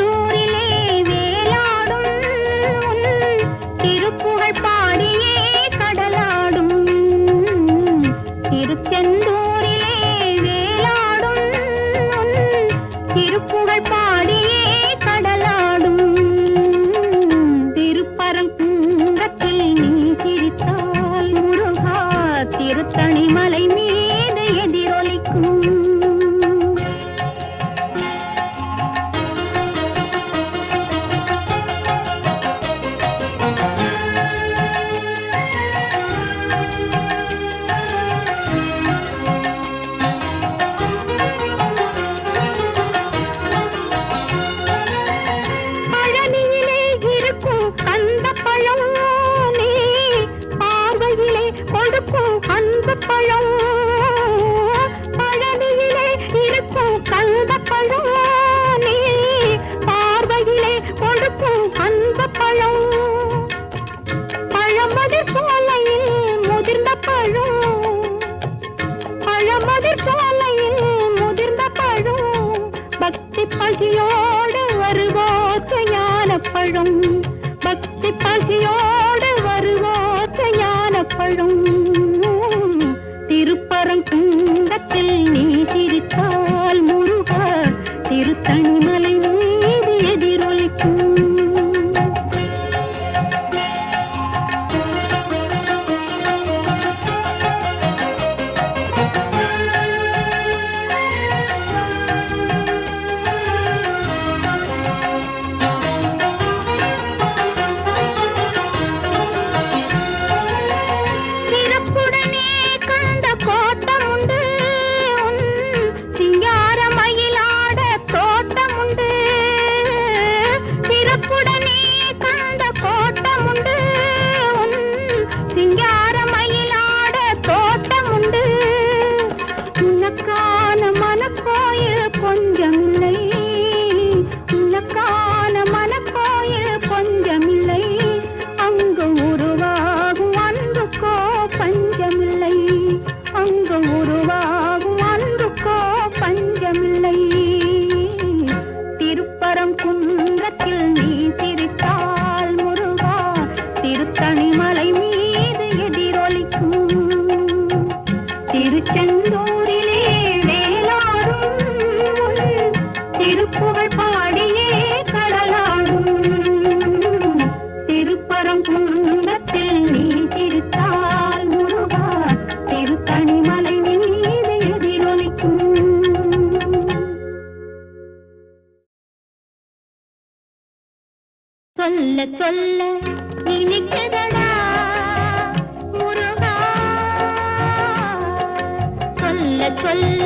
திருச்செந்தூரிலே வேலாடும் திருப்புகழ் பாடியே கடலாடும். திருச்செந்தூரிலே வேலாடும் திருப்புகழ் பாடியே கடலாடும். திருப்பரங்குன்றத்தில் நீ சிரித்தால் முருகா திருத்தணி மலை மீது எதிரொலிக்கும். பழனியிலே இருக்கும் கந்தப்பழம் நீ பார்வையிலே கொடுக்கும் அன்பப்பழம். பழமதிர் சோலையில் முதிர்ந்த பழம், பழமதிர் சோலையில் முதிர்ந்த பழம். பக்தி பசியோடு வருவோர்க்கு ஞானப்பழம், பக்தி பசியோடு வருவோர்க்கு ஞானப்பழம். திருப்பரங்குன்றத்தில் நீ சிரித்தால் முருகா திருத்தணி மலை மீது எதிரொலிக்கும். திருப்பரங்குன்றத்தில் நீ சிரித்தால் முருகா திருத்தணி மலை மீது எதிரொலிக்கும். திருச்செந்தூரிலே வேலாடும் திருப்புகழ் பாடியே கடலாடும். திருப்பரங்குன்றத்தில் நீ சிரித்தால் முருகா திருத்தணி மலை மீது எதிரொலிக்கும். சொல்ல சொல்ல இனிக்குதடா முருகா, சொல்ல சொல்ல